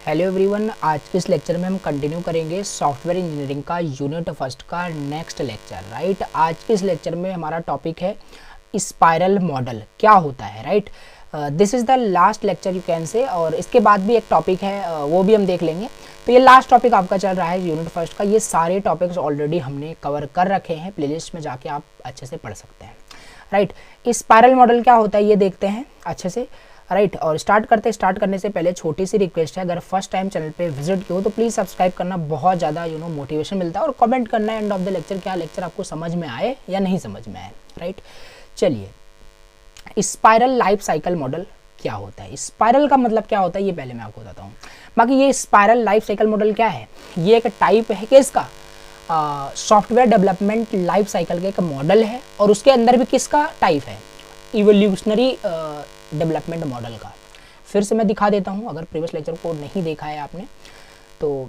Hello everyone, आज के इस लेक्चर में हम कंटिन्यू करेंगे सॉफ्टवेयर इंजीनियरिंग का यूनिट फर्स्ट का नेक्स्ट लेक्चर। राइट, आज के इस लेक्चर में हमारा टॉपिक है स्पाइरल मॉडल क्या होता है। Right, this is the last lecture you can say, और इसके बाद भी एक टॉपिक है वो भी हम देख लेंगे। तो ये लास्ट टॉपिक आपका चल रहा है यूनिट फर्स्ट का। ये सारे टॉपिक्स ऑलरेडी हमने कवर कर रखे हैं, प्लेलिस्ट में जाके आप अच्छे से पढ़ सकते हैं। राइट, स्पाइरल मॉडल क्या होता है ये देखते हैं अच्छे से। राइट, और स्टार्ट करने से पहले छोटी सी रिक्वेस्ट है, अगर फर्स्ट टाइम चैनल पे विजिट किया हो तो प्लीज़ सब्सक्राइब करना, बहुत ज़्यादा मोटिवेशन मिलता है। और कमेंट करना है एंड ऑफ द लेक्चर, क्या लेक्चर आपको समझ में आए या नहीं समझ में आए। राइट, चलिए, स्पाइरल लाइफ साइकिल मॉडल क्या होता है, स्पाइरल का मतलब क्या होता है ये पहले मैं आपको बताता हूँ। बाकी ये स्पाइरल लाइफ साइकिल मॉडल क्या है, ये एक टाइप है कि इसका सॉफ्टवेयर डेवलपमेंट लाइफ साइकिल का एक मॉडल है, और उसके अंदर भी किसका टाइप है, इवोल्यूशनरी डेवलपमेंट मॉडल का। फिर से मैं दिखा देता हूँ, अगर प्रीवियस लेक्चर को नहीं देखा है आपने तो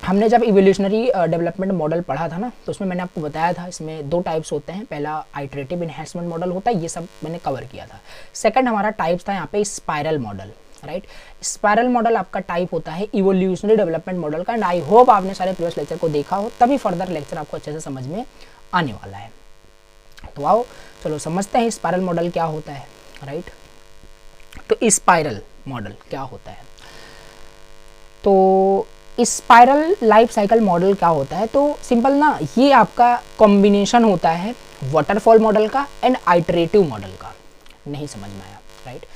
हमने जब इवोल्यूशनरी डेवलपमेंट मॉडल पढ़ा था ना, तो उसमें मैंने आपको बताया था इसमें दो टाइप्स होते हैं। पहला आइटरेटिव इनहैंसमेंट मॉडल होता है, ये सब मैंने कवर किया था। सेकंड हमारा टाइप्स था यहाँ पे spiral model. Right, spiral model आपका टाइप होता है इवोल्यूशनरी डेवलपमेंट मॉडल का। एंड आई होप आपने सारे प्रीवियस लेक्चर को देखा हो, तभी फर्दर लेक्चर आपको अच्छे से समझ में आने वाला है। तो आओ चलो समझते हैं स्पाइरल मॉडल क्या होता है। राइट, तो स्पाइरल मॉडल क्या होता है, तो स्पाइरल लाइफ साइकिल मॉडल क्या होता है, तो सिंपल ना, ये आपका कॉम्बिनेशन होता है वाटरफॉल मॉडल का एंड आइटरेटिव मॉडल का। नहीं समझ में आया। राइट,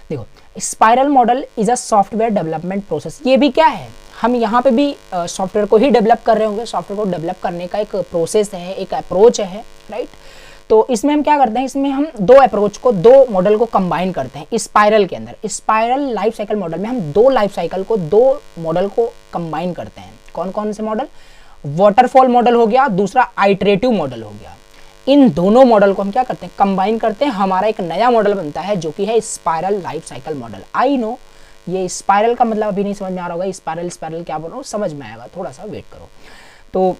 देखो, spiral model is a software development process. ये भी क्या है, हम यहाँ पे भी सॉफ्टवेयर को ही डेवलप कर रहे होंगे। सॉफ्टवेयर को डेवलप करने का एक प्रोसेस है, एक अप्रोच है। राइट, तो इसमें हम क्या करते हैं, इसमें हम दो अप्रोच को, दो मॉडल को कंबाइन करते हैं स्पाइरल के अंदर। स्पाइरल लाइफ साइकिल मॉडल में हम दो लाइफ साइकिल को, दो मॉडल को कंबाइन करते हैं। कौन कौन से मॉडल, वाटरफॉल मॉडल हो गया, दूसरा आइटरेटिव मॉडल हो गया। इन दोनों मॉडल को हम क्या करते हैं, कंबाइन करते हैं, हमारा एक नया मॉडल बनता है जो कि है spiral life cycle model. I know ये स्पाइरल का मतलब अभी नहीं समझ में आ रहा होगा, स्पाइरल क्या बोल रहा हूँ, समझ में आएगा, थोड़ा सा वेट करो। तो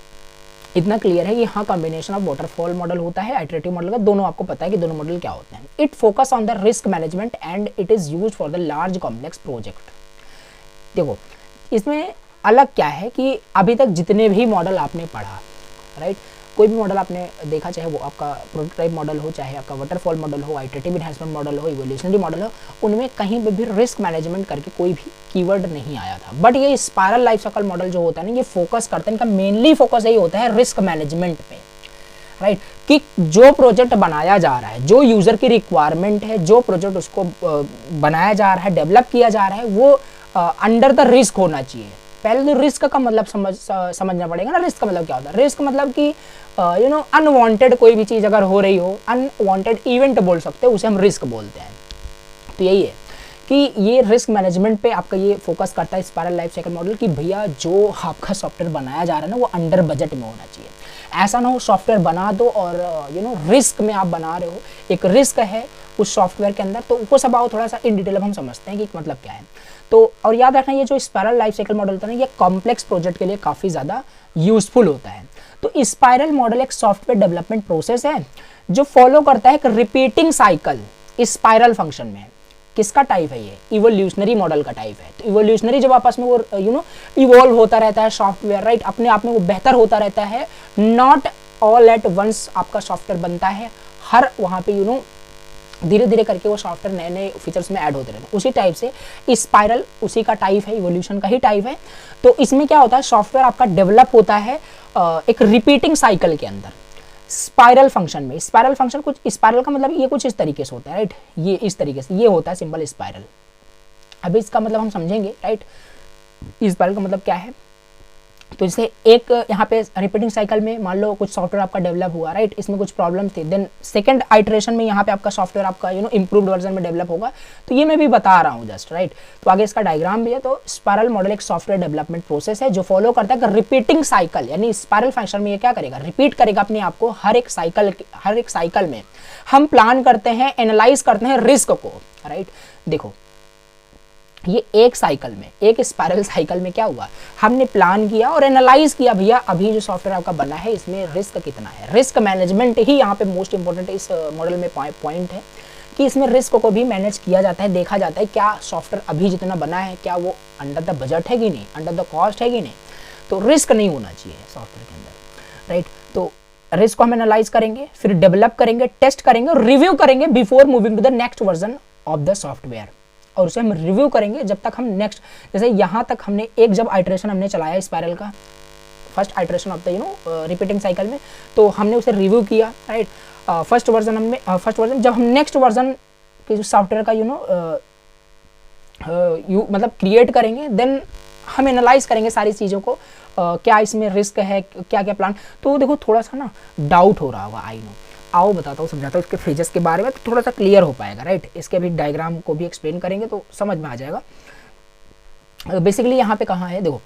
इतना क्लियर है कि हाँ, कॉम्बिनेशन ऑफ वाटरफॉल मॉडल होता है, आइटरेटिव मॉडल का, दोनों आपको पता है कि दोनों मॉडल क्या होते हैं। It focus on the risk management and it is used for the large complex project. देखो, इसमें अलग क्या है कि अभी तक जितने भी मॉडल आपने पढ़ा, राइट, कोई भी मॉडल आपने देखा, चाहे वो आपका प्रोटोटाइप मॉडल हो, चाहे आपका वाटरफॉल मॉडल हो, आइटरेटिव इनहैंसमेंट मॉडल हो, इवोल्यूशनरी मॉडल हो, उनमें कहीं पे भी रिस्क मैनेजमेंट करके कोई भी कीवर्ड नहीं आया था। बट ये स्पाइरल लाइफ साइकिल मॉडल जो होता है ना, ये फोकस करते हैं, इनका मेनली फोकस यही होता है रिस्क मैनेजमेंट पे। राइट, कि जो प्रोजेक्ट बनाया जा रहा है, जो यूजर की रिक्वायरमेंट है, जो प्रोजेक्ट उसको बनाया जा रहा है, डेवलप किया जा रहा है, वो अंडर द रिस्क होना चाहिए। पहले तो रिस्क का मतलब समझना पड़ेगा ना। रिस्क का मतलब क्या होता है, रिस्क मतलब कि अनवांटेड कोई भी चीज़ अगर हो रही हो, अनवांटेड इवेंट बोल सकते हैं, उसे हम रिस्क बोलते हैं। तो यही है कि ये रिस्क मैनेजमेंट पे आपका ये फोकस करता है स्पाइरल लाइफ साइकिल मॉडल, कि भैया जो आपका सॉफ्टवेयर बनाया जा रहा है ना, वो अंडर बजट में होना चाहिए। ऐसा ना हो सॉफ्टवेयर बना दो और रिस्क में आप बना रहे हो, एक रिस्क है उस सॉफ्टवेयर के अंदर। तो वो सब आओ थोड़ा सा इन डिटेल हम समझते हैं कि मतलब क्या है। तो और याद रखना, ये जो स्पाइरल लाइफ साइकिल मॉडल होता है ना, ये कॉम्प्लेक्स प्रोजेक्ट के लिए काफ़ी ज़्यादा यूजफुल होता है। तो स्पाइरल मॉडल एक सॉफ्टवेयर डेवलपमेंट प्रोसेस है जो फॉलो करता है एक रिपीटिंग साइकिल स्पाइरल फंक्शन में। किसका टाइप है ये, इवोल्यूशनरी मॉडल का टाइप है। तो इवोल्यूशनरी जब आपस में वो इवॉल्व होता रहता है सॉफ्टवेयर, राइट, अपने आप में वो बेहतर होता रहता है। नॉट ऑल एट वंस आपका सॉफ्टवेयर बनता है, हर वहाँ पे धीरे धीरे करके वो सॉफ्टवेयर नए नए फीचर्स में ऐड होते रहते हैं। उसी टाइप से स्पाइरल उसी का टाइप है, इवोल्यूशन का ही टाइप है। तो इसमें क्या होता है, सॉफ्टवेयर आपका डेवलप होता है एक रिपीटिंग साइकिल के अंदर, स्पाइरल फंक्शन में। स्पाइरल फंक्शन कुछ, स्पाइरल का मतलब ये कुछ इस तरीके से होता है। राइट, ये इस तरीके से ये होता है सिंपल स्पाइरल। अभी इसका मतलब हम समझेंगे। राइट, स्पाइरल का मतलब क्या है, तो जैसे एक यहाँ पे रिपीटिंग साइकिल में मान लो कुछ सॉफ्टवेयर आपका डेवलप हुआ, राइट, इसमें कुछ प्रॉब्लम थी, देन सेकंड आइटरेशन में यहाँ पे आपका सॉफ्टवेयर आपका इंप्रूव्ड वर्जन में डेवलप होगा। तो ये मैं भी बता रहा हूँ जस्ट। राइट, तो आगे इसका डायग्राम भी है। तो स्पाइरल मॉडल एक सॉफ्टवेयर डेवलपमेंट प्रोसेस है जो फॉलो करता है रिपीटिंग साइकिल, यानी स्पाइरल फंक्शन में ये क्या करेगा, रिपीट करेगा अपने आप को हर एक साइकिल में। हम प्लान करते हैं, एनालाइज करते हैं रिस्क को। राइट, देखो ये एक साइकिल में, एक स्पाइरल साइकिल में क्या हुआ, हमने प्लान किया और एनालाइज किया, भैया अभी जो सॉफ्टवेयर आपका बना है इसमें रिस्क कितना है। रिस्क मैनेजमेंट ही यहाँ पे मोस्ट इंपॉर्टेंट इस मॉडल में पॉइंट है कि इसमें रिस्क को भी मैनेज किया जाता है, देखा जाता है क्या सॉफ्टवेयर अभी जितना बना है क्या वो अंडर द बजट है कि नहीं, अंडर द कॉस्ट है कि नहीं। तो रिस्क नहीं होना चाहिए सॉफ्टवेयर के अंदर, राइट। तो रिस्क को हम एनालाइज करेंगे, फिर डेवलप करेंगे, टेस्ट करेंगे और रिव्यू करेंगे before moving to the next version of the software. और उसे हम रिव्यू करेंगे जब तक हम नेक्स्ट, जैसे यहाँ तक हमने एक जब आइटरेशन हमने चलाया स्पाइरल का, first iteration of the repeating cycle में, तो हमने उसे रिव्यू किया, राइट। फर्स्ट वर्जन जब हम नेक्स्ट वर्जन के सॉफ्टवेयर का मतलब क्रिएट करेंगे, देन हम एनालाइज करेंगे सारी चीज़ों को, क्या इसमें रिस्क है, क्या क्या प्लान। तो देखो थोड़ा सा ना डाउट हो रहा होगा, आई नो, आओ बताता हूँ, समझाता हूँ इसके फेजेस के बारे में, तो थोड़ा सा क्लियर हो पाएगा, राइट। इसके अभी डायग्राम को भी एक्सप्लेन करेंगे तो समझ में आ जाएगा। बेसिकली यहाँ पे कहाँ है, देखो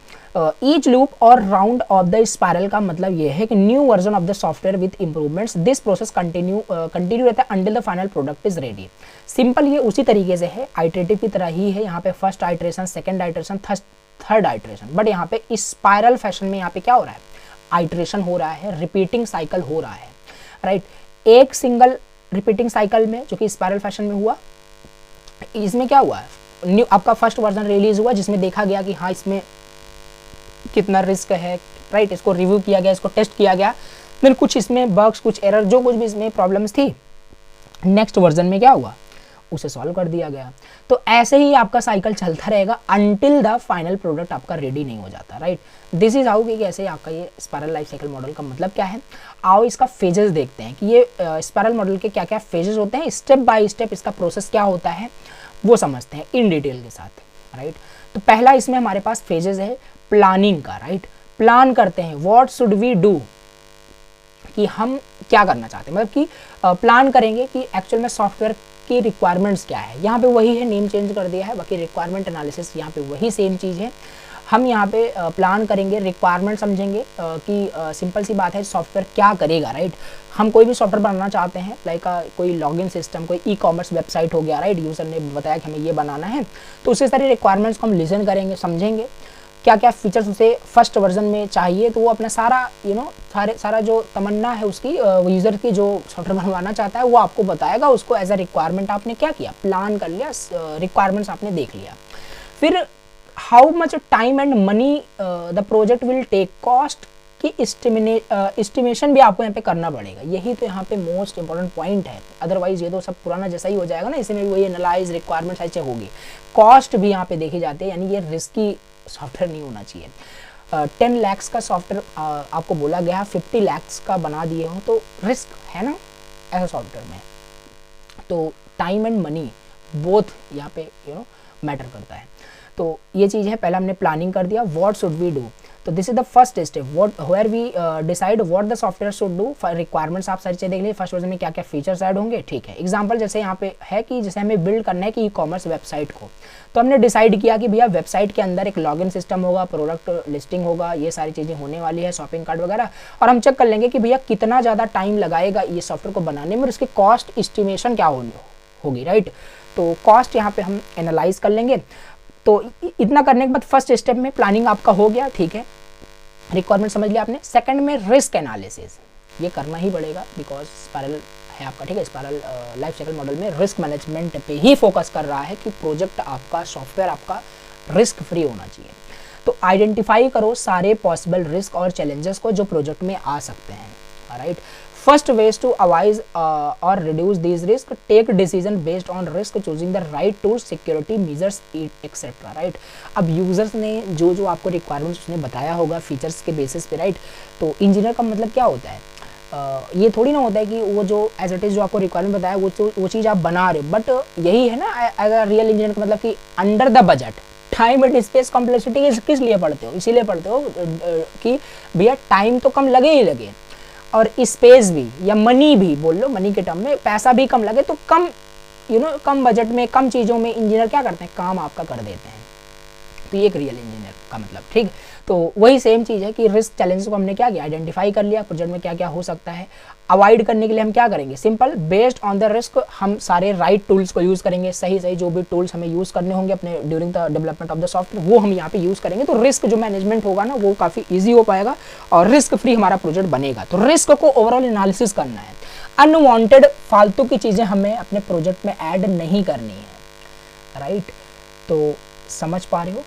ईच लूप और राउंड ऑफ द स्पाइरल का मतलब ये है कि new version of the software with improvements, this process continue रहता है until the final product is ready. Simple ये उसी तरीके से है, आइटरेटिव की तरह ही है। यहाँ पे first iteration, second iteration, third iteration, but यहाँ पे स्पाइरल फैशन में यहाँ पे क्या हो रहा है, आइटरेशन हो रहा है, रिपीटिंग साइकिल हो रहा है, राइट। एक सिंगल रिपीटिंग साइकिल में जो कि स्पाइरल फैशन में हुआ, इसमें क्या हुआ है, न्यू आपका फर्स्ट वर्जन रिलीज हुआ जिसमें देखा गया कि हाँ इसमें कितना रिस्क है, राइट। इसको रिव्यू किया गया, इसको टेस्ट किया गया, फिर कुछ इसमें बग्स, कुछ एरर, जो कुछ भी इसमें प्रॉब्लम्स थी, नेक्स्ट वर्जन में क्या हुआ, उसे सॉल्व कर दिया गया। तो ऐसे ही आपका साइकिल चलता रहेगा अंटिल द फाइनल प्रोडक्ट आपका रेडी नहीं हो जाता, राइट। दिस इज हाउ कि कैसे आपका ये स्पाइरल लाइफ साइकिल मॉडल का मतलब क्या है। आओ इसका फेजेस देखते हैं कि ये स्पाइरल मॉडल के क्या क्या फेजेस होते हैं, स्टेप बाय स्टेप इसका प्रोसेस क्या होता है वो समझते हैं इन डिटेल के साथ, राइट। तो पहला इसमें हमारे पास फेजेस है प्लानिंग का, राइट। प्लान करते हैं, व्हाट शुड वी डू, कि हम क्या करना चाहते हैं, मतलब कि प्लान करेंगे कि एक्चुअल में सॉफ्टवेयर की रिक्वायरमेंट्स क्या है। यहाँ पे वही है, नेम चेंज कर दिया है, बाकी रिक्वायरमेंट एनालिसिस यहाँ पे वही सेम चीज़ है। हम यहाँ पे प्लान करेंगे, रिक्वायरमेंट समझेंगे कि सिंपल सी बात है सॉफ्टवेयर क्या करेगा, राइट। हम कोई भी सॉफ्टवेयर बनाना चाहते हैं, लाइक कोई लॉगिन सिस्टम, कोई ई कॉमर्स वेबसाइट हो गया, राइट। यूजर ने बताया कि हमें ये बनाना है, तो उससे सारी रिक्वायरमेंट्स को हम लिसन करेंगे, समझेंगे क्या क्या फीचर्स उसे फर्स्ट वर्जन में चाहिए, तो वो अपना सारा सारा जो तमन्ना है उसकी यूज़र की जो सॉफ्टवेयर बनवाना चाहता है वो आपको बताएगा। उसको एज अ रिक्वायरमेंट आपने क्या किया, प्लान कर लिया, रिक्वायरमेंट्स आपने देख लिया। फिर how much time and money the project will take, cost की एस्टिमेशन भी आपको यहाँ पे करना पड़ेगा। यही तो यहाँ पे मोस्ट इंपॉर्टेंट पॉइंट है, अदरवाइज ये तो सब पुराना जैसा ही हो जाएगा ना। इसमें भी वही एनालाइज, रिक्वायरमेंट्स ऐसे होगी, कॉस्ट भी यहाँ पे देखी जाती है, यानी ये रिस्की सॉफ्टवेयर नहीं होना चाहिए। 10 लाख का सॉफ्टवेयर आपको बोला गया 50 लाख का बना दिए हो तो रिस्क है ना ऐसा सॉफ्टवेयर में। तो टाइम एंड मनी बोथ यहाँ पे मैटर करता है। तो ये चीज़ है, पहले हमने प्लानिंग कर दिया, व्हाट शुड वी डू। तो this is the first step, where we decide what the software should do. Requirements आप सारी चीज़ें देख लीजिए, फर्स्ट वर्जन में क्या क्या फीचर्स ऐड होंगे, ठीक है। एग्जांपल जैसे यहाँ पे है कि जैसे हमें बिल्ड करना है कि ई कॉमर्स वेबसाइट को, तो हमने डिसाइड किया कि भैया वेबसाइट के अंदर एक लॉगिन सिस्टम होगा, प्रोडक्ट लिस्टिंग होगा, ये सारी चीज़ें होने वाली है, शॉपिंग कार्ट वगैरह। और हम चेक कर लेंगे कि भैया कितना ज़्यादा टाइम लगाएगा ये सॉफ्टवेयर को बनाने में और इसकी कॉस्ट एस्टिमेशन क्या होगी, राइट। तो कॉस्ट यहाँ पे हम एनालाइज कर लेंगे। तो इतना करने के बाद फर्स्ट स्टेप में प्लानिंग आपका हो गया, ठीक है, रिक्वायरमेंट समझ लिया आपने। सेकंड में रिस्क एनालिसिस, ये करना ही पड़ेगा बिकॉज स्पाइरल है आपका, ठीक है। स्पाइरल लाइफ साइकिल मॉडल में रिस्क मैनेजमेंट पे ही फोकस कर रहा है कि प्रोजेक्ट आपका, सॉफ्टवेयर आपका रिस्क फ्री होना चाहिए। तो आइडेंटिफाई करो सारे पॉसिबल रिस्क और चैलेंजेस को जो प्रोजेक्ट में आ सकते हैं, right. First ways to avoid और reduce this risk, take decision based on risk, choosing the right tools, security measures etcetera, right. अब यूजर्स ने जो जो आपको रिक्वायरमेंट्स उसने बताया होगा फीचर्स के बेसिस पे, राइट। तो इंजीनियर का मतलब क्या होता है, ये थोड़ी ना होता है कि वो जो एज इट इज़ जो आपको रिक्वायरमेंट बताया वो चीज़ आप बना रहे हो, बट यही है ना एज अ रियल इंजीनियर का मतलब कि under the budget, time and space complexity किस लिए पढ़ते हो, इसीलिए पढ़ते हो कि भैया टाइम तो कम लगे ही लगे और स्पेस भी या मनी भी बोल लो, मनी के टर्म में पैसा भी कम लगे, तो कम कम बजट में कम चीज़ों में इंजीनियर क्या करते हैं, काम आपका कर देते हैं। तो ये एक रियल इंजीनियर का मतलब, ठीक। तो वही सेम चीज़ है कि रिस्क चैलेंज को हमने क्या किया, आइडेंटिफाई कर लिया, प्रोजेक्ट में क्या क्या हो सकता है। अवॉइड करने के लिए हम क्या करेंगे, simple, based on the risk हम सारे राइट टूल्स को यूज़ करेंगे, सही जो भी टूल्स हमें यूज़ करने होंगे अपने during the development of the software वो हम यहाँ पे यूज़ करेंगे। तो रिस्क जो मैनेजमेंट होगा ना वो काफ़ी ईजी हो पाएगा और रिस्क फ्री हमारा प्रोजेक्ट बनेगा। तो रिस्क को ओवरऑल एनालिसिस करना है। अनवांटेड फालतू की चीज़ें हमें अपने प्रोजेक्ट में ऐड नहीं करनी है, राइट। तो समझ पा रहे हो,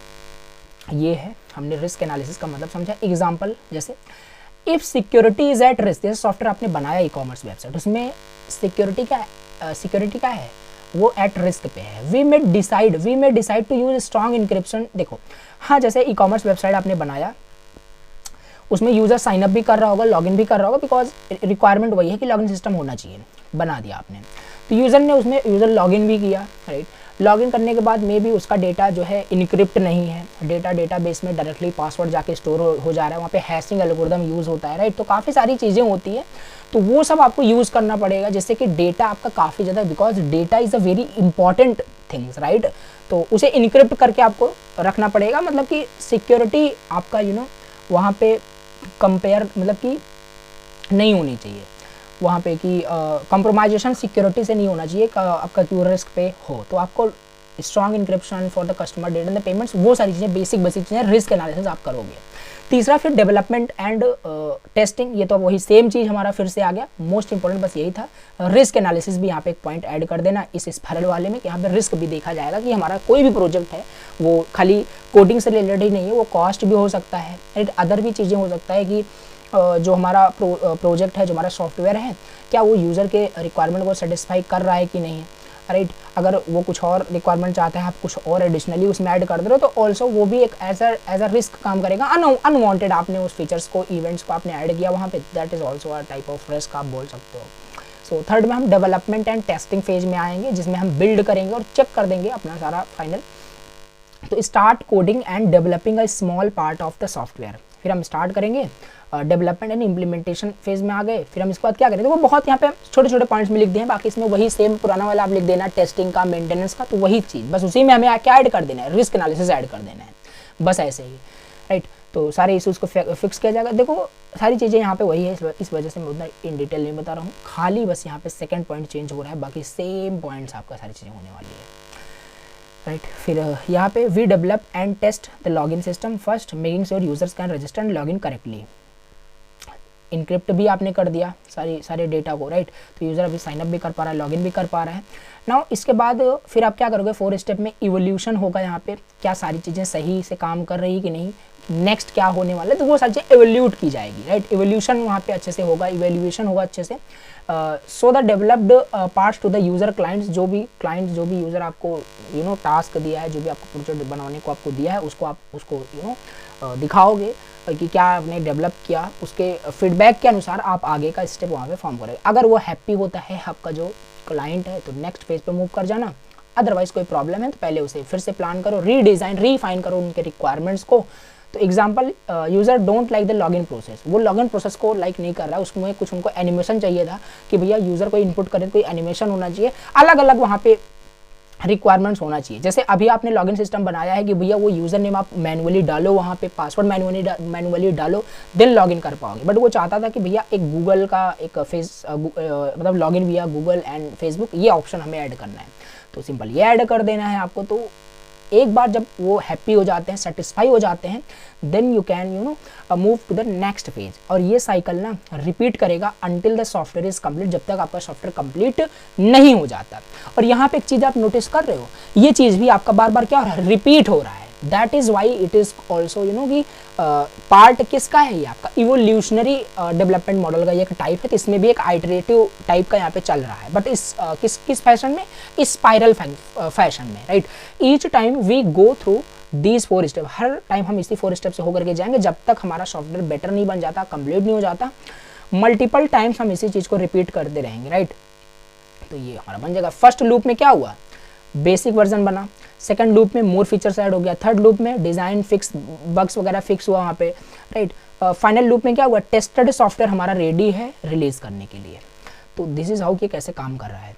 ये है हमने रिस्क एनालिसिस का मतलब समझा। एग्जांपल जैसे if security is at risk, जैसे सॉफ्टवेयर आपने बनाया ई कॉमर्स वेबसाइट, उसमें सिक्योरिटी क्या है, वो एट रिस्क पे है। We may decide to use strong encryption. देखो हाँ, जैसे ई कॉमर्स वेबसाइट आपने बनाया, उसमें यूजर साइन अप भी कर रहा होगा, लॉगिन भी कर रहा होगा, बिकॉज रिक्वायरमेंट वही है कि लॉगिन सिस्टम होना चाहिए, बना दिया आपने। तो यूजर ने उसमें लॉगिन भी किया, राइट। लॉगिन करने के बाद मे भी उसका डेटा जो है इनक्रिप्ट नहीं है, डेटाबेस में डायरेक्टली पासवर्ड जाके स्टोर हो जा रहा है, वहाँ पे हैशिंग एल्गोरिथम यूज़ होता है, राइट। तो काफ़ी सारी चीज़ें होती है, तो वो सब आपको यूज़ करना पड़ेगा, जिससे कि डेटा आपका काफ़ी ज़्यादा, because data is a very important things, right. तो उसे इनक्रिप्ट करके आपको रखना पड़ेगा, मतलब कि सिक्योरिटी आपका वहाँ पे कंपेयर, मतलब कि नहीं होनी चाहिए वहाँ पे कि कंप्रोमाइजेशन सिक्योरिटी से नहीं होना चाहिए, आपका क्यों रिस्क पे हो। तो आपको strong encryption for the customer data and the payments, वो सारी चीज़ें बेसिक चीज़ें रिस्क एनालिसिस आप करोगे। तीसरा फिर डेवलपमेंट एंड टेस्टिंग, ये तो वही सेम चीज़ हमारा फिर से आ गया। मोस्ट इंपॉर्टेंट बस यही था, रिस्क एनालिसिस भी यहाँ पे एक पॉइंट ऐड कर देना इस स्पाइरल वाले में, कि यहाँ पे रिस्क भी देखा जाएगा कि हमारा कोई भी प्रोजेक्ट है वो खाली कोडिंग से रिलेटेड ही नहीं है, वो कॉस्ट भी हो सकता है, राइट। अदर भी चीज़ें हो सकता है कि जो हमारा प्रोजेक्ट है, जो हमारा सॉफ्टवेयर है, क्या वो यूज़र के रिक्वायरमेंट को सेटिस्फाई कर रहा है कि नहीं है, राइट। अगर वो कुछ और रिक्वायरमेंट चाहता है, आप कुछ और एडिशनली उसमें ऐड कर दे रहे हो, तो ऑल्सो वो भी एक एज अ रिस्क काम करेगा। अनवांटेड आपने उस फीचर्स को, इवेंट्स को आपने ऐड किया वहाँ पे, that is also a type of risk आप बोल सकते हो। सो थर्ड में हम डेवलपमेंट एंड टेस्टिंग फेज में आएंगे, जिसमें हम बिल्ड करेंगे और चेक कर देंगे अपना सारा फाइनल। तो start coding and developing a small part of the software, फिर हम स्टार्ट करेंगे डेवलपमेंट एंड इम्प्लीमेंटेशन फेज में आ गए। फिर हम इसके बाद क्या करेंगे, वो बहुत यहाँ पे छोटे छोटे पॉइंट्स में लिख दिए हैं, बाकी इसमें वही सेम पुराना वाला आप लिख देना, टेस्टिंग का, मेंटेनेंस का, तो वही चीज़, बस उसी में हमें क्या ऐड कर देना है, रिस्क एनालिसिस ऐड कर देना है, बस ऐसे ही, राइट। तो सारे इशूज़ को फिक्स किया जाएगा। देखो सारी चीज़ें यहाँ पे वही है, इस वजह से मैं उतना इन डिटेल नहीं बता रहा हूँ, खाली बस यहाँ पे सेकंड पॉइंट चेंज हो रहा है, बाकी सेम पॉइंट्स आपका सारी चीज़ें होने वाली है, राइट। फिर यहाँ पे we develop and test the login system first, making sure users can register and login correctly. Encrypt भी आपने कर दिया सारे डेटा को, राइट। तो यूज़र अभी साइनअप भी कर पा रहा है, लॉगिन भी कर पा रहा है। नाउ इसके बाद फिर आप क्या करोगे, 4 स्टेप में इवोल्यूशन होगा, यहाँ पे क्या सारी चीज़ें सही से काम कर रही कि नहीं, नेक्स्ट क्या होने वाला है, तो वो सारी चीज़ें एवोल्यूट की जाएगी, राइट। इवोल्यूशन वहाँ पे अच्छे से होगा, इवैल्यूएशन होगा अच्छे से। So the developed parts to the user clients, जो भी यूज़र आपको टास्क दिया है, जो भी आपको प्रोजेक्ट बनाने को आपको दिया है, उसको आप उसको दिखाओगे कि क्या आपने डेवलप किया, उसके फीडबैक के अनुसार आप आगे का स्टेप वहाँ पे फॉर्म करेंगे। अगर वो हैप्पी होता है आपका जो क्लाइंट है, तो नेक्स्ट फेज पे मूव कर जाना। अदरवाइज कोई प्रॉब्लम है तो पहले उसे फिर से प्लान करो, रीडिज़ाइन, रीफाइन करो उनके रिक्वायरमेंट्स को। तो example, user don't like the login process, वो लॉगिन प्रोसेस को लाइक नहीं कर रहा है, उसमें कुछ उनको एनिमेशन चाहिए था कि भैया यूज़र को इनपुट करें, कोई एनिमेशन होना चाहिए, अलग अलग वहाँ पे रिक्वायरमेंट्स होना चाहिए। जैसे अभी आपने लॉगिन सिस्टम बनाया है कि भैया वो यूज़र नेम आप मैनुअली डालो, वहाँ पे पासवर्ड मैनुअली डालो, देन लॉगिन कर पाओगे। बट वो चाहता था कि भैया एक गूगल का एक मतलब लॉगिन विया गूगल एंड फेसबुक, ये ऑप्शन हमें ऐड करना है, तो सिंपल ये ऐड कर देना है आपको। तो एक बार जब वो हैप्पी हो जाते हैं, सेटिस्फाई हो जाते हैं, then you can move to the next phase. और ये साइकिल ना रिपीट करेगा until the software is complete, जब तक आपका सॉफ्टवेयर कंप्लीट नहीं हो जाता। और यहाँ पे एक चीज़ आप नोटिस कर रहे हो, ये चीज़ भी आपका बार बार क्या हो रहा है, रिपीट हो रहा है। That is why it is also कि पार्ट किसका है, ये आपका इवोल्यूशनरी डेवलपमेंट मॉडल का ये एक टाइप है, तो इसमें भी एक आइटरेटिव टाइप का यहाँ पे चल रहा है, बट इस किस फैशन में, इस स्पाइरल फैशन में, right. Each time we go through these 4 step, हर टाइम हम इसी 4 स्टेप से होकर के जाएंगे, जब तक हमारा सॉफ्टवेयर बेटर नहीं बन जाता, कंप्लीट नहीं हो जाता। मल्टीपल टाइम्स हम इसी चीज़ को रिपीट करते रहेंगे, राइट। तो ये हमारा बन जाएगा। फर्स्ट लूप में क्या हुआ, बेसिक वर्जन बना, सेकंड लूप में मोर फीचर्स ऐड हो गया, थर्ड लूप में डिज़ाइन फिक्स, बग्स वगैरह फिक्स हुआ वहाँ पे, राइट। फाइनल लूप में क्या हुआ, टेस्टेड सॉफ्टवेयर हमारा रेडी है रिलीज करने के लिए। तो दिस इज हाउ कि कैसे काम कर रहा है,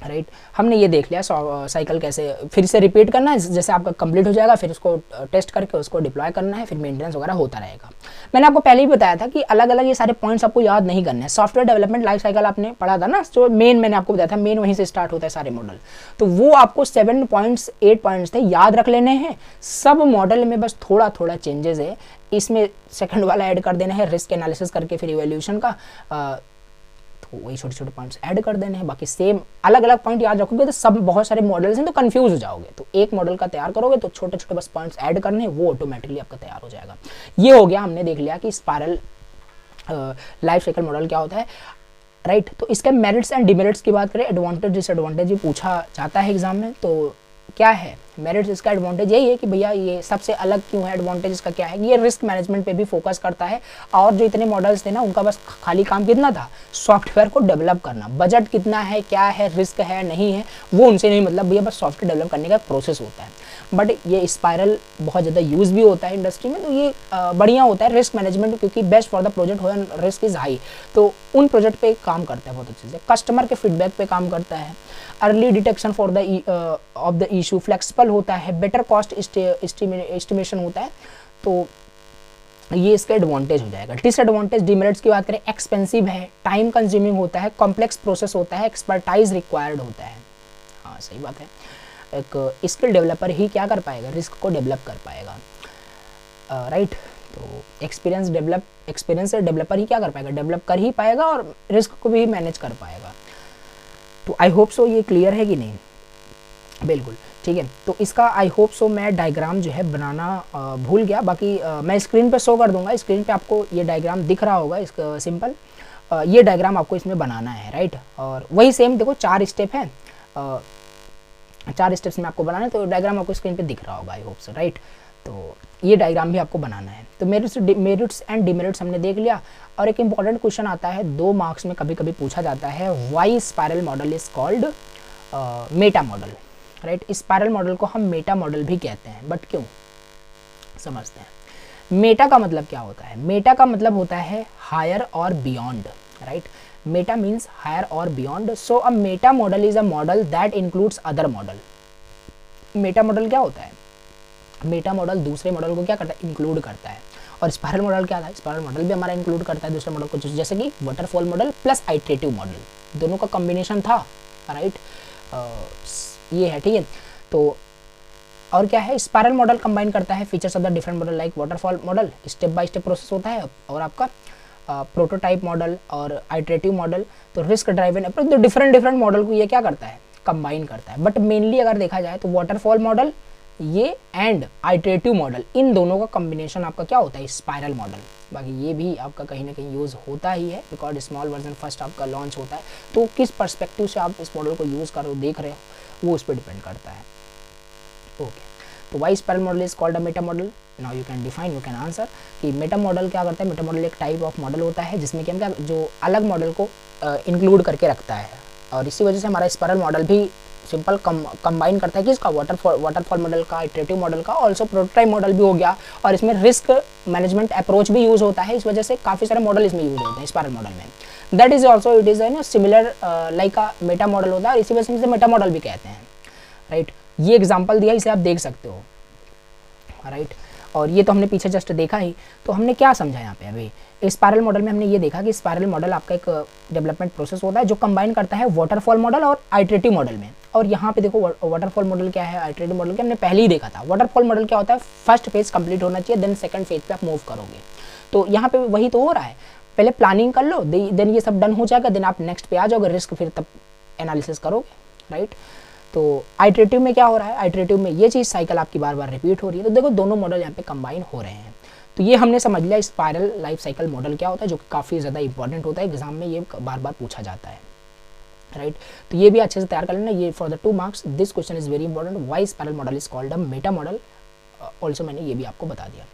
राइट। हमने ये देख लिया साइकिल कैसे फिर से रिपीट करना है, जैसे आपका कंप्लीट हो जाएगा फिर उसको टेस्ट करके उसको डिप्लॉय करना है, फिर मेंटेनेंस वगैरह होता रहेगा। मैंने आपको पहले ही बताया था कि अलग अलग ये सारे पॉइंट्स आपको याद नहीं करने हैं। सॉफ्टवेयर डेवलपमेंट लाइफ साइकिल आपने पढ़ा था ना, जो मेन मैंने आपको बताया था, मेन वहीं से स्टार्ट होता है सारे मॉडल, तो वो आपको 7 पॉइंट्स 8 पॉइंट्स थे, याद रख लेने हैं। सब मॉडल में बस थोड़ा थोड़ा चेंजेस है, इसमें सेकंड वाला ऐड कर देना है, रिस्क एनालिसिस करके फिर इवैल्यूएशन का। आपको वही छोटे छोटे पॉइंट्स ऐड कर देने हैं, बाकी सेम अलग अलग पॉइंट याद रखोगे तो सब बहुत सारे मॉडल्स हैं तो कंफ्यूज हो जाओगे, तो एक मॉडल का तैयार करोगे तो छोटे छोटे बस पॉइंट्स ऐड करने हैं, वो ऑटोमेटिकली आपका तैयार हो जाएगा। ये हो गया, हमने देख लिया कि स्पाइरल लाइफ साइकिल मॉडल क्या होता है, राइट। तो इसके मेरिट्स एंड डिमेरिट्स की बात करें, एडवांटेज डिसएडवांटेज भी पूछा जाता है एग्जाम में, तो क्या है मेरिट्स, इसका एडवांटेज यही है कि भैया ये सबसे अलग क्यों है, एडवांटेज इसका क्या है कि ये रिस्क मैनेजमेंट पे भी फोकस करता है, और जो इतने मॉडल्स थे ना उनका बस खाली काम कितना था, सॉफ्टवेयर को डेवलप करना, बजट कितना है, क्या है, रिस्क है नहीं है वो उनसे नहीं, मतलब भैया बस सॉफ्टवेयर डेवलप करने का प्रोसेस होता है। बट ये स्पाइरल बहुत ज़्यादा यूज़ भी होता है इंडस्ट्री में, तो ये बढ़िया होता है रिस्क मैनेजमेंट, क्योंकि बेस्ट फॉर द प्रोजेक्ट हो, रिस्क इज़ हाई, तो उन प्रोजेक्ट पे काम करता है बहुत अच्छे से, कस्टमर के फीडबैक पे काम करता है, early detection for the of the issue, flexible होता है, बेटर कॉस्ट एस्टिमेशन होता है, तो ये इसका एडवांटेज हो जाएगा। डिसएडवांटेज डिमेरिट्स की बात करें, एक्सपेंसिव है, टाइम कंज्यूमिंग होता है, कॉम्प्लेक्स प्रोसेस होता है, एक्सपर्टाइज रिक्वायर्ड होता है। हाँ सही बात है, एक स्किल डेवलपर ही क्या कर पाएगा, रिस्क को डेवलप कर पाएगा, राइट। तो एक्सपीरियंस डेवलपर ही क्या कर पाएगा, डेवलप कर ही पाएगा और रिस्क को भी मैनेज कर पाएगा। तो आई होप सो ये क्लियर है कि नहीं, बिल्कुल ठीक है। तो इसका आई होप सो मैं डायग्राम जो है बनाना भूल गया, बाकी मैं स्क्रीन पे शो कर दूंगा, स्क्रीन पे आपको ये डायग्राम दिख रहा होगा, इसका सिंपल ये डायग्राम आपको इसमें बनाना है, राइट। और वही सेम देखो 4 स्टेप है, 4 स्टेप्स में आपको बनाना है, तो डायग्राम आपको स्क्रीन पे दिख रहा होगा आई होप सो, राइट। तो ये डायग्राम भी आपको बनाना है। तो मेरिट्स एंड डिमेरिट्स हमने देख लिया, और एक इंपॉर्टेंट क्वेश्चन आता है 2 मार्क्स में कभी कभी पूछा जाता है, why spiral model is called meta model, right. Spiral model को हम मेटा मॉडल भी कहते हैं, बट क्यों, समझते हैं। मेटा का मतलब क्या होता है, मेटा का मतलब होता है हायर और beyond, right. Meta means higher और beyond, so a meta model is a model that includes other model. Meta model क्या होता है, मेटा मॉडल दूसरे मॉडल को क्या करता है, इंक्लूड करता है। और स्पाइरल मॉडल क्या था, स्पाइरल मॉडल भी हमारा इंक्लूड करता है दूसरे मॉडल को, जैसे कि waterfall model plus iterative model, दोनों का कॉम्बिनेशन था, राइट। ये है, ठीक है। तो और क्या है, स्पाइरल मॉडल कंबाइन करता है features of the different model, like waterfall model step by step process होता है, और आपका प्रोटोटाइप मॉडल और आइटरेटिव मॉडल, तो रिस्क ड्राइवन अप्रोच, तो डिफरेंट मॉडल को ये क्या करता है, कंबाइन करता है। बट मेनली अगर देखा जाए तो वाटरफॉल मॉडल ये एंड आइटरेटिव मॉडल, इन दोनों का कॉम्बिनेशन आपका क्या होता है, स्पाइरल मॉडल। बाकी ये भी आपका कहीं ना कहीं यूज़ होता ही है, बिकॉज स्मॉल वर्जन फर्स्ट आपका लॉन्च होता है, तो किस पर्सपेक्टिव से आप इस मॉडल को यूज़ कर रहे हो, देख रहे हो, वो उस पर डिपेंड करता है। ओके, तो why spiral model is called a meta model. Now you can define, you can answer कि मेटा मॉडल क्या करता है। मेटा मॉडल एक टाइप ऑफ मॉडल होता है जिसमें कि हम क्या, जो अलग मॉडल को इंक्लूड करके रखता है, और इसी वजह से हमारा स्पाइरल मॉडल भी सिंपल कंबाइन करता है कि इसका वाटरफॉल मॉडल का, इटरेटिव मॉडल का, ऑल्सो प्रोटोटाइप मॉडल भी हो गया, और इसमें रिस्क मैनेजमेंट अप्रोच भी यूज़ होता है, इस वजह से काफ़ी सारे मॉडल इसमें यूज़ होते हैं स्पाइरल मॉडल में। That is also it is similar like का मेटा मॉडल होता है, और इसी वजह से इसे मेटा मॉडल भी कहते हैं, राइट। ये एग्जाम्पल दिया, इसे आप देख सकते हो, राइट। और ये तो हमने पीछे जस्ट देखा ही, तो हमने क्या समझा यहाँ पे अभी स्पाइरल मॉडल में, हमने ये देखा कि स्पाइरल मॉडल आपका एक डेवलपमेंट प्रोसेस होता है जो कंबाइन करता है वाटरफॉल मॉडल और आइटरेटिव मॉडल में। और यहाँ पे देखो वाटरफॉल मॉडल क्या है, आइटरेटिव मॉडल क्या, हमने पहले ही देखा था। वाटरफॉल मॉडल क्या होता है, फर्स्ट फेज कंप्लीट होना चाहिए, देन सेकंड फेज पे आप मूव करोगे। तो यहाँ पे वही तो हो रहा है, पहले प्लानिंग कर लो, देन ये सब डन हो जाएगा, देन आप नेक्स्ट पे आ जाओगे, रिस्क फिर तब एनालिसिस करोगे, राइट। तो आइटरेटिव में क्या हो रहा है, आइटरेटिव में ये चीज़ साइकिल आपकी बार बार रिपीट हो रही है, तो देखो दोनों मॉडल यहाँ पे कंबाइन हो रहे हैं। तो ये हमने समझ लिया स्पाइरल लाइफ साइकिल मॉडल क्या होता है, जो काफ़ी ज़्यादा इंपॉर्टेंट होता है, एग्जाम में ये बार बार पूछा जाता है, राइट। तो ये भी अच्छे से तैयार कर लेना, ये for the 2 marks this question is very important, why spiral model is called a meta model, also मैंने ये भी आपको बता दिया,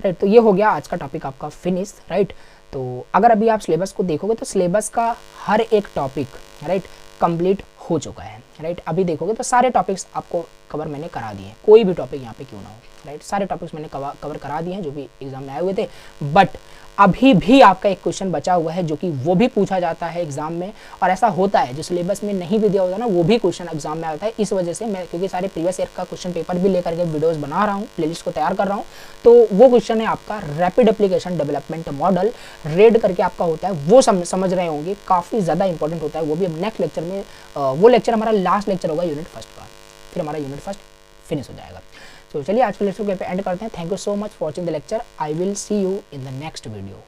राइट। तो ये हो गया आज का टॉपिक आपका फिनिश, राइट। तो अगर अभी आप सिलेबस को देखोगे तो सिलेबस का हर एक टॉपिक, राइट, कंप्लीट हो चुका है, राइट। अभी देखोगे तो सारे टॉपिक्स आपको कवर मैंने करा दिए, कोई भी टॉपिक यहाँ पे क्यों ना हो, राइट। सारे टॉपिक्स मैंने कवर करा दिए हैं जो भी एग्जाम में आए हुए थे। बट अभी भी आपका एक क्वेश्चन बचा हुआ है जो कि वो भी पूछा जाता है एग्जाम में, और ऐसा होता है जो सिलेबस में नहीं भी दिया होता ना, वो भी क्वेश्चन एग्जाम में आता है। इस वजह से मैं, क्योंकि सारे प्रीवियस ईयर का क्वेश्चन पेपर भी लेकर के वीडियोस बना रहा हूँ, प्लेलिस्ट को तैयार कर रहा हूँ, तो वो क्वेश्चन है आपका rapid application development model, red करके आपका होता है, वो समझ रहे होंगे, काफ़ी ज़्यादा इंपॉर्टेंट होता है वो भी। अब नेक्स्ट लेक्चर में वो लेक्चर हमारा लास्ट लेक्चर होगा यूनिट फर्स्ट का, फिर हमारा यूनिट फर्स्ट फिनिश हो जाएगा। तो चलिए आज के लेक्चर को एंड करते हैं। Thank you so much for watching the lecture. I will see you in the next video.